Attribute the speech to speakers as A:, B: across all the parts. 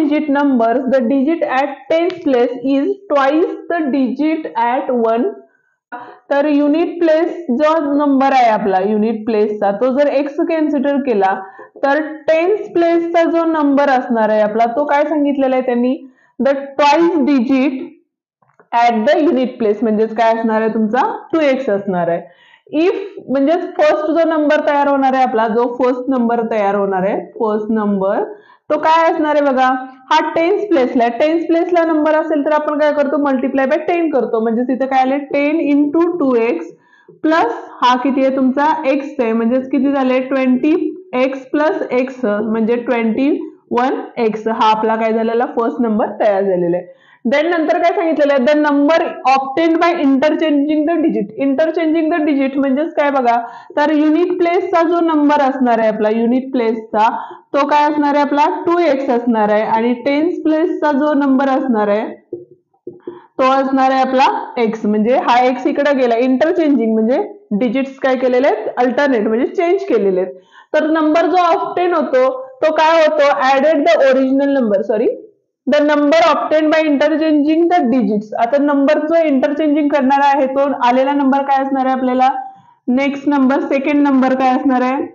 A: digit numbers, the digit at tens place is twice the digit at 1. तर unit place जो number आहे आपला unit प्लेसचा तो जर एक्स कन्सिडर केला तर टेन्स प्लेसचा जो नंबर असणार आहे आपला तो काय सांगितलेला आहे त्यांनी, the twice digit at the unit place म्हणजेच काय असणार आहे तुमचा 2x असणार आहे. इफ म्हणजे फर्स्ट जो नंबर तयार होणार आहे आपला जो फर्स्ट नंबर तयार होणार आहे फर्स्ट नंबर तो काय असणार आहे बघा, हा टेन्स प्लेसला नंबर असेल तर आपण काय करतो मल्टिप्लाय बाय 10 करतो. म्हणजे तिथे काय आले 10 into 2x प्लस हा किती आहे तुमचा x आहे म्हणजेच किती झाले 20x प्लस x म्हणजे 21x हा आपला काय झालेला फर्स्ट नंबर तयार झालेला आहे. देन नंतर काय सांगितलेलं आहे, the number obtained by interchanging the digit. Interchanging the digit म्हणजेच काय बघा, तर युनिट प्लेसचा जो नंबर असणार आहे आपला युनिट प्लेसचा तो काय असणार आहे आपला 2x असणार आहे आणि टेन्स प्लेसचा जो नंबर असणार आहे तो असणार आहे आपला x. म्हणजे हा x इकडे गेला, इंटरचेंजिंग म्हणजे डिजिट्स काय केलेले आहेत अल्टरनेट म्हणजे चेंज केलेले आहेत. तर नंबर जो ऑब्टेन होतो तो काय होतो added the original number sorry the number obtain by interchanging the digits. आता नंबर जो इंटरचेंजिंग करणार आहे तो आलेला नंबर काय असणार आहे आपल्याला नेक्स्ट नंबर सेकंड नंबर काय असणार आहे,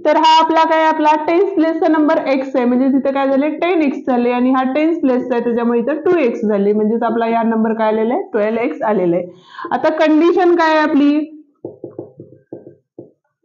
A: तर हा आपला काय आपला टेन्स प्लेसचा नंबर x आहे म्हणजे तिथे काय झाले 10x झाले आणि हा टेन्स प्लेसचा आहे त्याच्यामुळे इथे 2x झाले म्हणजेच आपला या नंबर काय आलेला आहे 12x आलेला आहे. आता कंडिशन काय आहे आपली,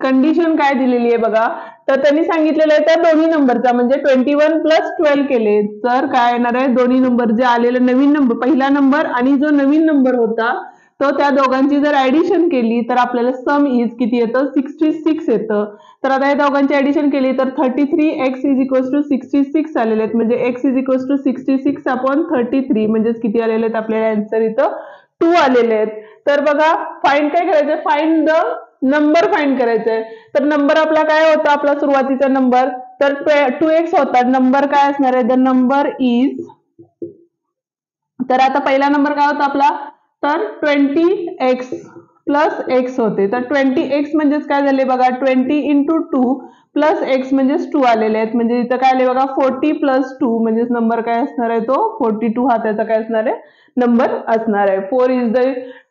A: कंडिशन काय दिलेली आहे बघा, तर त्यांनी सांगितलेलं आहे त्या दोन्ही नंबरचा म्हणजे 21 प्लस 12 केले तर काय येणार आहे दोन्ही नंबर जे आलेले नवीन नंबर पहिला नंबर आणि जो नवीन नंबर होता तो त्या दोघांची जर ऍडिशन केली तर आपल्याला सम इज किती येतं 66 येतं. तर आता या दोघांची ऍडिशन केली तर 33x इज इक्वल्स टू 66 आलेले आहेत म्हणजे x is equals to 66 upon 33 म्हणजेच किती आलेले आहेत आपल्याला आन्सर इथं 2 आलेले आहेत. तर बघा फाइंड काय करायचं, फाइंड द नंबर फाइंड करायचंय. तर नंबर आपला काय होता आपला सुरुवातीचा नंबर तर 2x होता, नंबर काय असणार आहे द नंबर इज, तर आता पहिला नंबर काय होता आपला तर 20x प्लस x होते तर 20x म्हणजेच काय झाले बघा 20 into 2 प्लस x म्हणजेच 2 आलेले आहेत म्हणजे इथं काय आले बघा 40 प्लस 2 म्हणजेच नंबर काय असणार आहे तो 42 हा त्याचा काय असणार आहे नंबर असणार आहे. 4 is the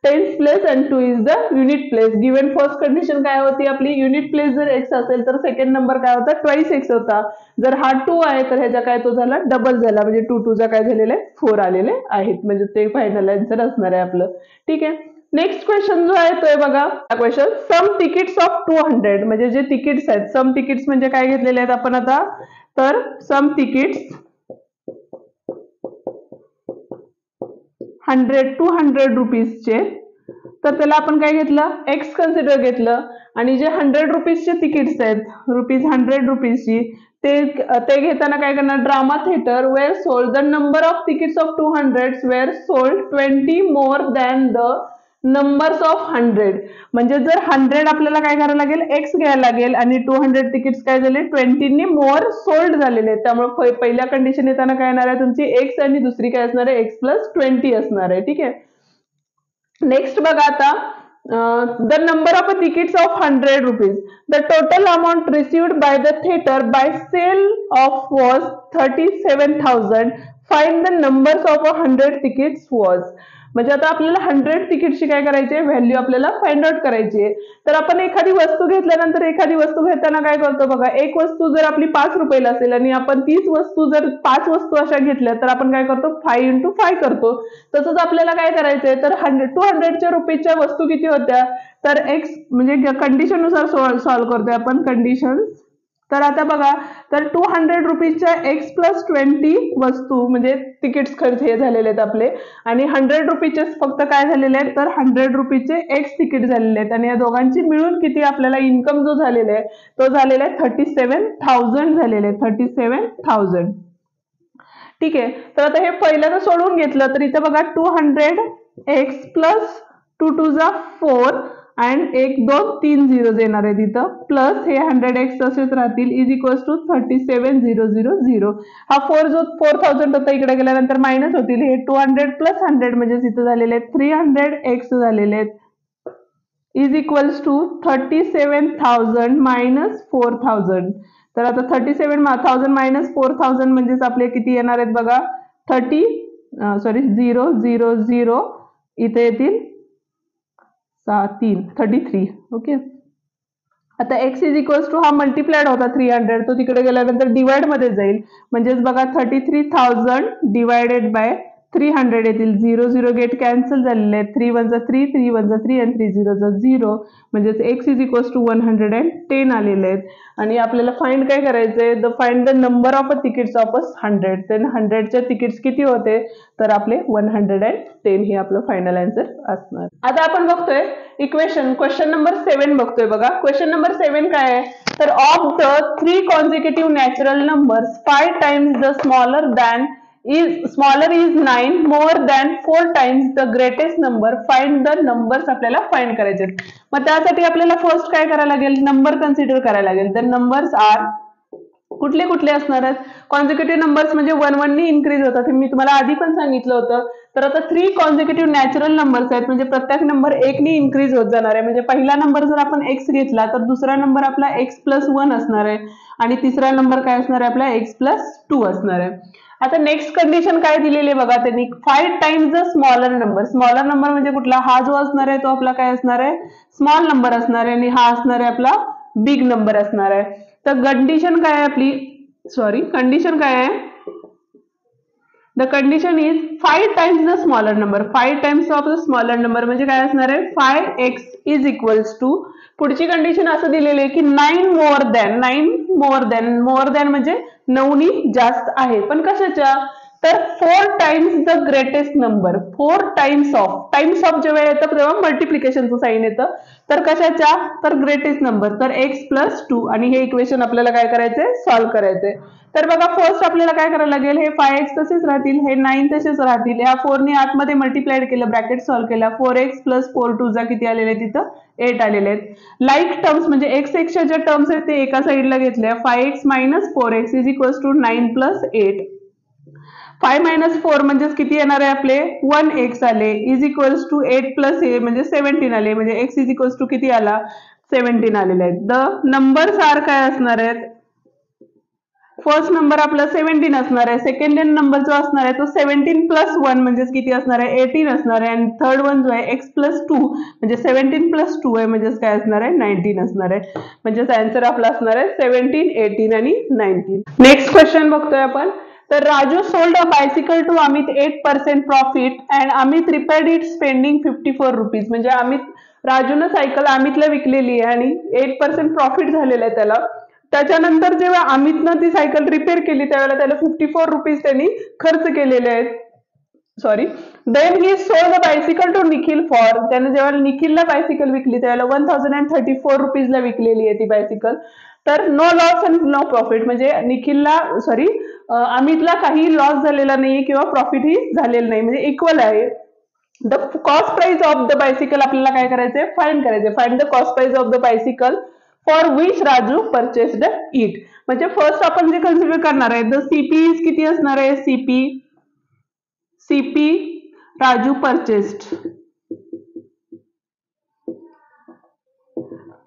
A: tense place and 2 is the unit place. Given first condition काय होती आपली युनिट प्लेस जर x असेल तर सेकंड नंबर काय होता ट्वाइस x होता, जर हा 2 आहे तर ह्याचा काय तो झाला डबल झाला म्हणजे 2 2 चा काय झालेला आहे 4 आलेले आहेत म्हणजे ते फायनल आन्सर असणार आहे आपलं. ठीक आहे, नेक्स्ट क्वेश्चन जो आहे तो आहे बघा क्वेश्चन सम तिकीट्स ऑफ 200 म्हणजे जे तिकीट्स आहेत सम तिकीट्स म्हणजे काय घेतलेले आहेत आपण आता तर सम तिकीट्स 200 रुपीजचे तर त्याला आपण काय घेतलं एक्स कन्सिडर घेतलं आणि जे 100 रुपीजचे तिकीट्स आहेत ₹100 रुपीजची ते घेताना काय करणार drama theatre were sold the number of tickets of 200 were sold 20 more than the numbers of 100 म्हणजे जर 100 आपल्याला काय करायला लागेल एक्स घ्यायला लागेल आणि 200 तिकीट्स काय झाले 20 ने मोर सोल्ड झालेले आहेत त्यामुळे पहिल्या कंडिशन येताना काय येणार आहे तुमची एक्स आणि दुसरी काय असणार आहे एक्स प्लस 20 असणार आहे. ठीक आहे, नेक्स्ट बघा आता the number of tickets of 100 rupees, the total amount received by the theater by sale of was 37,000, find the numbers of 100 tickets was. म्हणजे आता आपल्याला 100 तिकीटची काय करायची व्हॅल्यू आपल्याला फाइंड आउट करायची आहे. तर आपण एखादी वस्तू घेतल्यानंतर एखादी वस्तू घेताना काय करतो बघा एक वस्तू जर आपली 5 रुपयाला असेल आणि आपण तीच वस्तू जर 5 वस्तू अशा घेतल्या तर आपण काय करतो 5 into 5 करतो. तसंच आपल्याला काय करायचंय तर 200 रुपयाच्या वस्तू किती होत्या तर एक्स म्हणजे कंडिशन नुसार सॉल्व्ह करतोय आपण कंडिशन. तर आता बघा तर 200 रुपीजच्या एक्स प्लस 20 वस्तू म्हणजे तिकीट्स खर्च हे झालेले आहेत आपले आणि 100 रुपीचे फक्त काय झालेले आहेत तर 100 रुपीचे एक्स तिकीट झालेले आहेत आणि या दोघांची मिळून किती आपल्याला इन्कम जो झालेला आहे तो झालेला आहे 37,000 झालेले आहे 37,000. ठीक आहे, तर आता हे पहिल्यांदा सोडून घेतलं तर इथे बघा 200x प्लस 2 2 जा 4 अँड 1 2 3 झिरो येणार आहे तिथं प्लस हे 100x तसेच राहतील इज इक्वल्स टू 37,000. हा 4 जो 4000 होता इकडे गेल्यानंतर मायनस होतील हे 200 प्लस 100 म्हणजे तिथं झालेले आहेत 300x झालेले आहेत इज इक्वल्स टू 37,000 मायनस 4,000. तर आता 37,000 मायनस 4,000 म्हणजेच आपले किती येणार आहेत बघा 0 इथे येतील 33. ओके. आता x इज इक्वल्स टू हा मल्टिप्लाइड होता 300 तो तिकडे गेल्यानंतर डिवाइड मध्ये जाईल म्हणजेच बघा 33,000 डिवायडेड बाय 300 येतील 0 गेट कॅन्सल झालेले आहेत 3 1 3 3 1 3 आणि 3 0 0 म्हणजेच x इज इक्वल्स टू 110 आलेले आहेत आणि आपल्याला फाइंड काय करायचंय find the number of tickets of 100 तर 100चे तिकीट्स किती होते तर आपले 110 हे आपलं फायनल आन्सर असणार. आता आपण बघतोय इक्वेशन क्वेश्चन नंबर 7 बघतोय बघा. क्वेश्चन नंबर 7 काय आहे तर of the 3 consecutive natural numbers 5 times the smaller is 9 more than 4 times the greatest number find the numbers आपल्याला फाइंड करायचे. मग त्यासाठी आपल्याला फर्स्ट काय करायला लागेल नंबर कन्सिडर करायला लागेल. तर नंबर्स आर कुठले कुठले असणार आहेत कॉन्झिक्युटिव्ह नंबर्स म्हणजे 1 1 नी इन्क्रीज होतात हे मी तुम्हाला आधी पण सांगितलं होतं. तर आता 3 कॉन्झिक्युटिव्ह नॅचरल नंबर्स आहेत म्हणजे प्रत्येक नंबर 1 नी इन्क्रीज होत जाणार आहे म्हणजे पहिला नंबर जर आपण x घेतला तर दुसरा नंबर आपला x+1 असणार आहे आणि तिसरा नंबर काय असणार आहे आपला x+2 असणार आहे. आता नेक्स्ट कंडिशन काय दिलेली आहे बघा त्यांनी 5 टाइम्स द स्मॉलर नंबर म्हणजे कुठला हा जो असणार आहे तो आपला काय असणार आहे स्मॉल नंबर असणार आहे आणि हा असणार आहे आपला बिग नंबर असणार आहे. तर कंडिशन काय आहे आपली कंडिशन काय आहे the condition is 5 times the smaller number 5 times of the smaller number म्हणजे काय असणार आहे 5x इज इक्वल्स टू पुढची कंडिशन असं दिलेली आहे की 9 मोर दॅन म्हणजे 9 नी जास्त आहे पण कशाच्या तर 4 times the greatest number 4 times of जेव्हा येतं तेव्हा मल्टिप्लिकेशनचं साइन येतं तर कशाच्या तर ग्रेटेस्ट नंबर तर x+2 आणि हे इक्वेशन आपल्याला काय करायचंय सॉल्व्ह करायचंय. तर बघा फर्स्ट आपल्याला काय करायला लागेल हे 5x तसेच राहतील हे 9 तसेच राहतील या 4 ने आतमध्ये मल्टिप्लाइड केलं ब्रॅकेट सॉल्व्ह केला 4x + 4 2 जा किती आलेले तिथं 8 आलेले आहेत. लाईक टर्म्स म्हणजे x च्या ज्या टर्म्स आहेत ते एका साइडला घेतल्या 5x - 4x = 9 + 8 5 - 4 म्हणजे किती येणार आहे आपले 1x आले इज इक्वल्स टू 8 + a म्हणजे 17 आले म्हणजे x इज इक्वल्स टू किती आला 17 आलेले आहेत. द नंबर्स आर काय असणार आहेत फर्स्ट नंबर आपला 17 असणार आहे सेकंड नंबर जो असणार आहे तो 17 + 1 म्हणजे किती असणार आहे 18 असणार आहे आणि थर्ड वन जो आहे x+2 म्हणजे 17 + 2 आहे म्हणजे काय असणार आहे 19 असणार आहे म्हणजे आन्सर आपला असणार आहे 17 18 आणि 19. नेक्स्ट क्वेश्चन बघतोय आपण तर Raju sold a bicycle to Amit 8% profit and Amit repaired it spending 54 rupees म्हणजे राजूने सायकल अमितला विकलेली आहे आणि 8% प्रॉफिट झालेलं आहे त्याला. त्याच्यानंतर जेव्हा अमितनं ती सायकल रिपेअर केली त्यावेळेला त्याला 54 रुपीज त्यांनी खर्च केलेले आहेत then he sold the bicycle to Nikhil for त्याने जेव्हा निखिलला बायसिकल विकली त्यावेळेला 1034 रुपीजला विकलेली आहे ती बायसिकल. तर no loss and no profit म्हणजे अमितला काही लॉस झालेला नाही किंवा प्रॉफिट ही झालेलं नाही म्हणजे इक्वल आहे. The cost price of the bicycle आपल्याला काय करायचंय फाइंड करायचंय find the cost price of the bicycle for which Raju purchased it म्हणजे फर्स्ट आपण जे कन्सिडर करणार आहे द सीपी इज किती असणार आहे CP Raju purchased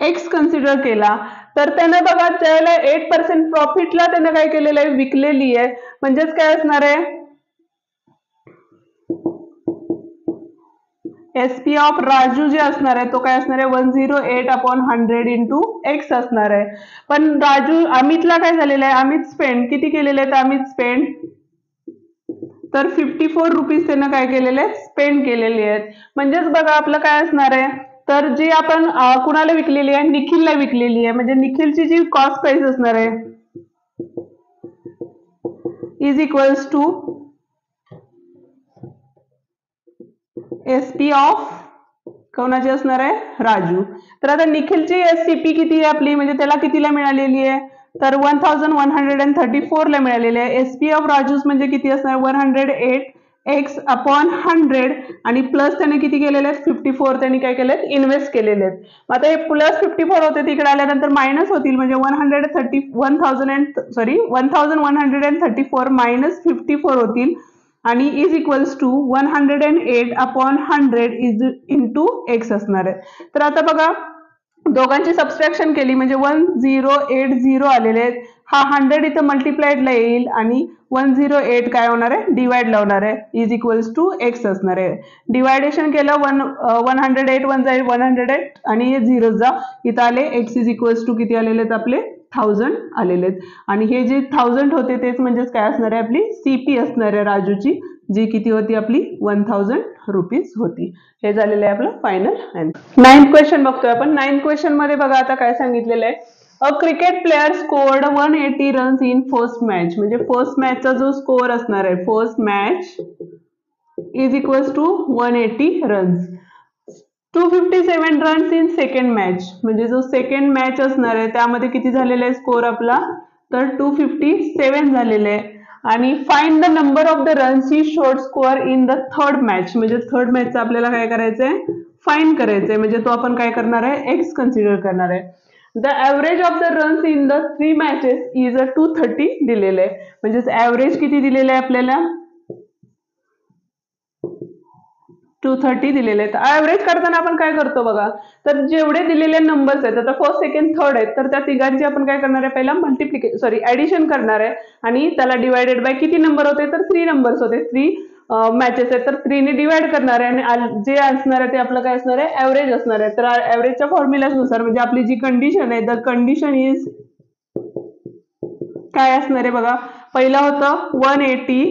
A: x consider केला तर त्याने बघा त्याला 8% प्रॉफिटला त्याने काय केलेलं आहे विकलेली आहे म्हणजेच काय असणार आहे एसपी ऑफ राजू जे असणार आहे तो काय असणार आहे 108/100 इंटू एक्स असणार आहे. पण राजू अमितला काय झालेलं आहे अमित स्पेंड किती केलेले आहेत अमित स्पेंड तर 54 रुपीज त्यानं काय केलेले आहेत स्पेंड केलेले आहेत म्हणजेच बघा आपलं काय असणार आहे तर जी आपण कुणाला विकलेली आहे निखिलला विकलेली आहे म्हणजे निखिलची जी कॉस्ट प्राइस असणार आहे is equals to SP of कोणाची असणार आहे राजू. तर आता निखिलची एससीपी किती आहे आपली म्हणजे त्याला कितीला मिळालेली आहे तर 1134 ला मिळालेली आहे. एसपी ऑफ राजूस म्हणजे किती असणार 108x/100 आणि प्लस त्याने किती केलेले आहेत 54 त्यांनी काय केले इन्व्हेस्ट केलेले आहेत. आता हे प्लस 54 होते तिकडे आल्यानंतर मायनस होतील म्हणजे 1134 मायनस 54 होतील आणि is equals to 108/100 is into x असणार आहे. तर आता बघा दोघांची सबस्ट्रॅक्शन केली म्हणजे 1080 आलेले आहेत. हा 100 इथं मल्टिप्लाइडला येईल आणि 108 काय होणार आहे, डिवाइडला होणार आहे, इज इक्वल्स टू एक्स असणार आहे. डिवायडेशन केलं 108 1 जाईल 108 आणि हे 0 जा इथं आले, एक्स इज इक्वल्स टू किती आलेले आहेत आपले 1000 आलेले आहेत. आणि हे जे 1000 होते तेच म्हणजेच काय असणार आहे, आपली सीपी असणार आहे राजूची, जी किती होती आपली 1000 रुपीज होती. हे झालेलं आहे आपलं फायनल आन्सर. 9th क्वेश्चन बघतोय आपण. 9th क्वेश्चन मध्ये बघा आता काय सांगितलेलं आहे, a cricket player scored 180 runs in first match. म्हणजे फर्स्ट मॅचचा जो स्कोअर असणार आहे, first match is equals to 180 runs. 257 runs in second match. म्हणजे जो सेकंड मॅच असणार आहे त्यामध्ये किती झालेला आहे स्कोअर आपला, तर 257 झालेले आहे. आणि find the number of the runs he showed score in the third match. म्हणजे थर्ड मॅचचा आपल्याला काय करायचंय, फाइंड करायचंय. म्हणजे तो आपण काय करणार आहे, एक्स कन्सिडर करणार आहे. The average of the runs in the 3 matches is a 230 दिलेलं आहे. म्हणजेच ऍव्हरेज किती दिलेलं आहे आपल्याला, 230 दिलेले आहेत. ऍव्हरेज करताना आपण काय करतो बघा, तर जेवढे दिलेले नंबर्स आहेत, आता फर्स्ट सेकंड थर्ड आहेत, तर त्या तिघांची आपण काय करणार आहे, पहिला ऍडिशन करणार आहे आणि त्याला डिवायडेड बाय किती नंबर होते, तर 3 नंबर्स होते, 3 मॅचेस आहेत, तर 3 ने डिवाइड करणार आहे आणि जे असणार आहे ते आपलं काय असणार आहे, ऍव्हरेज असणार आहे. तर ऍव्हरेजच्या फॉर्म्युलानुसार म्हणजे आपली जी कंडिशन आहे, द कंडिशन इज काय असणार आहे बघा, पहिला होतं 180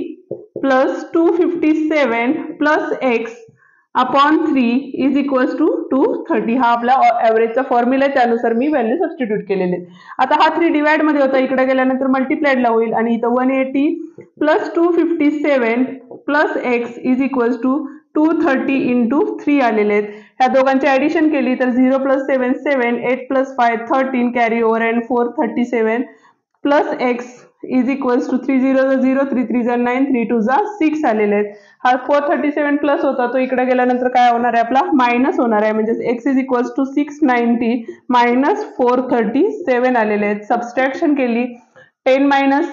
A: plus 257 plus x upon 3 is equals to 230. हा आपला ऍव्हरेजचा फॉर्म्युला आहे, त्यानुसार मी व्हॅल्यू सबस्टिट्यूट केलेले. आता हा 3 डिवाइड मध्ये होता, इकडे गेल्यानंतर मल्टिप्लाइडला होईल आणि इथं 180 plus 257 plus x is equals to 230 into 3 आलेले आहेत. ह्या दोघांची ऍडिशन केली तर 0 प्लस 7 7 8 plus 5 13 carry over and 437 plus x is equals to 3 0 0 3 3 9 3 2 6 आलेले आहेत. हा 437 प्लस होता, तो इकडे गेल्यानंतर काय होणार आहे आपला मायनस होणार आहे. म्हणजे x is equals to 690 minus 437 आलेले आहेत. सबस्ट्रॅक्शन केली 10 मायनस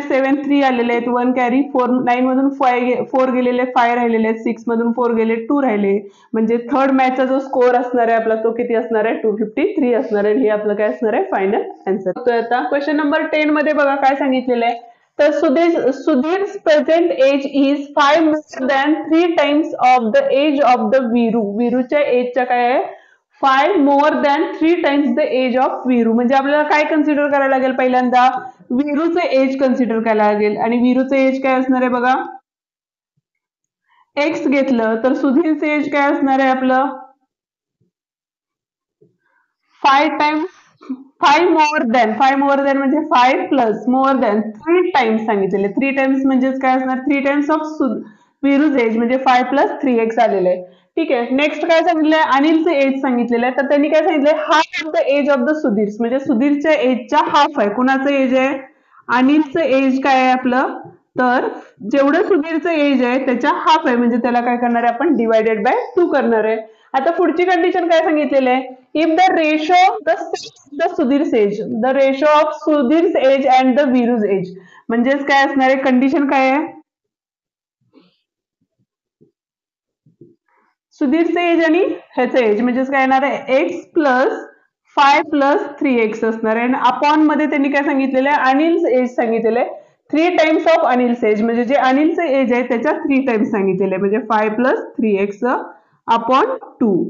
A: 7 3 आलेले आहेत, 1 कॅरी 4 9 मधून 4 गेलेले 5 राहिलेले आहेत, 6 मधून 4 गेले 2 राहिले. म्हणजे थर्ड मॅचचा जो स्कोअर असणार आहे आपला तो किती असणार आहे, 253 असणार आहे. हे आपलं काय असणार आहे फायनल आन्सर. तर आता क्वेश्चन नंबर 10 मध्ये बघा काय सांगितलेलं आहे, तर Sudhir's present age is 5 more than 3 times of the age of the Veeru. वीरूच्या एजच्या काय आहे, 5 more than 3 times the age of Veeru. म्हणजे आपल्याला काय कन्सिडर करायला लागेल, पहिल्यांदा वीरूचे एज कन्सिडर करायला लागेल. आणि वीरूचे एज काय असणार आहे बघा, एक्स घेतलं तर सुधीरचे एज काय असणार आहे आपलं 5 टाइम्स 5 मोर दॅन म्हणजे 5 प्लस मोर दॅन 3 टाइम्स सांगितलेले. 3 टाइम्स म्हणजेच काय असणार, 3 टाइम्स ऑफ वीरूज एज म्हणजे 5 प्लस 3x आलेले आहे. ठीक आहे. नेक्स्ट काय सांगितलंय, अनिलचे एज सांगितलेलं आहे. तर त्यांनी काय सांगितलंय, half of the age of the Sudhir. म्हणजे सुधीरच्या एजच्या हाफ आहे. कुणाचं एज आहे, अनिलचं एज काय आहे आपलं, तर जेवढं सुधीरचं एज आहे त्याच्या हाफ आहे. म्हणजे त्याला काय करणार आहे आपण, डिवायडेड बाय 2 करणार आहे. आता पुढची कंडिशन काय सांगितलेलं आहे, if the ratio of the Sudhir's age, the ratio of Sudhir's age and the Veeru's age. म्हणजेच काय असणार आहे, कंडिशन काय आहे, सुधीरचे एज आणि ह्याचं एज म्हणजेच काय येणार आहे, एक्स प्लस 5 प्लस 3x असणार आहे. आणि अपॉन मध्ये त्यांनी काय सांगितलेलं आहे, अनिल्स एज सांगितलेलं आहे 3 टाइम्स ऑफ अनिल्स एज. म्हणजे जे अनिलचे एज आहे त्याच्या 3 टाइम्स सांगितलेले आहे. म्हणजे 5 plus 3x upon 2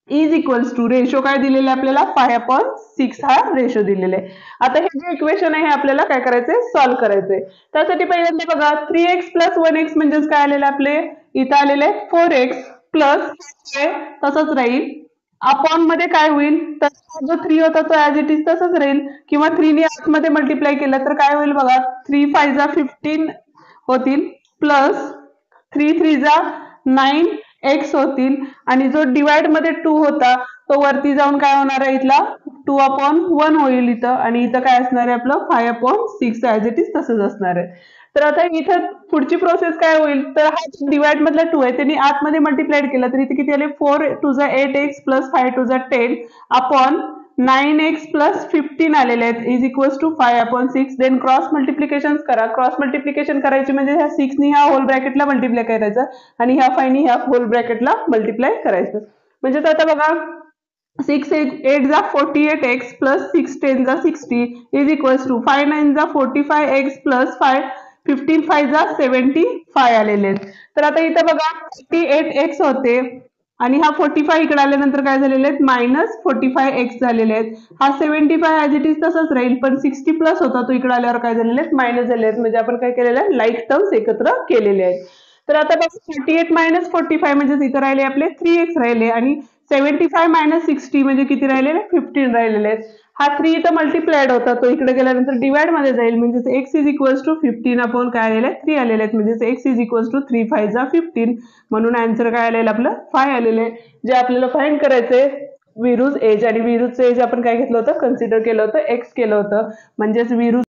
A: is equals to ratio काय दिलेला आहे आपल्याला, 5/6 हा रेशो दिलेला आहे. आता हे जे इक्वेशन आहे हे आपल्याला काय करायचंय, सॉल्व्ह करायचंय. त्यासाठी पहिल्यांदा बघा 3x प्लस 1x म्हणजेच काय आलेलं आपले, इथं आलेलं आहे 4x प्लस तसंच राहील. अपॉन मध्ये काय होईल, तर जो 3 होता तो ऍज इट इज तसंच राहील. किंवा 3 ने आतमध्ये मल्टिप्लाय केलं तर काय होईल बघा, 3 5 15 होतील प्लस 3 3 9x होतील. आणि जो डिवाइड मध्ये 2 होता तो वरती जाऊन काय होणार आहे, इथला 2/1 होईल इथं. आणि इथं काय असणार आहे आपलं 5/6 ऍज इट इज तसंच असणार आहे. तर आता इथं पुढची प्रोसेस काय होईल, तर हा डिवाइड मधला 2 आहे त्यांनी आतमध्ये मल्टिप्लाइड केला तर इथे किती आले, 4 2 8x plus 5 2 10 upon 9x plus 15 आलेले आहेत is equals to 5/6. Then cross multiplication करा. क्रॉस मल्टिप्लिकेशन करायची म्हणजे ह्या 6 नी ह्या होल ब्रॅकेटला मल्टिप्लाय करायचं आणि ह्या 5 नी ह्या होल ब्रॅकेटला मल्टिप्लाय करायचं. म्हणजे आता बघा 6 8 जा 48x प्लस 6 10 जा 60 इज इक्वल्स टू 5 9 जा 45x प्लस 5 15 5 जा 75 आलेले आहेत. तर आता इथं बघा 48x होते आणि हा 45 इकडे आल्यानंतर काय झालेले आहेत -45x झालेले आहेत. हा 75 ॲज इट इज तसंच राहील, पण 60 प्लस होता तो इकडे आल्यावर काय झालेले आहेत मायनस झालेले आहेत. म्हणजे आपण काय केलेलं आहे लाईक टर्म्स एकत्र केलेले आहेत. तर आता बघा 48 मायनस 45 म्हणजे इथं राहिले आपले 3x राहिले आणि 75 मायनस 60 म्हणजे किती राहिलेले 15 राहिलेले आहेत. हा 3 इथं मल्टिप्लाइड होता तो इकडे गेल्यानंतर डिवाइड मध्ये जाईल म्हणजे x is equals to 15 upon काय आलेले आहेत 3 आलेले आहेत. म्हणजे x इज इक्वल्स टू 3 5 जा 15 म्हणून आन्सर काय आलेलं आपलं 5 आलेलं आहे. जे आपल्याला फाइंड करायचंय विरुज एज आणि विरुजचं एज आपण काय घेतलं होतं कन्सिडर केलं होतं x केलं होतं म्हणजेच विरुज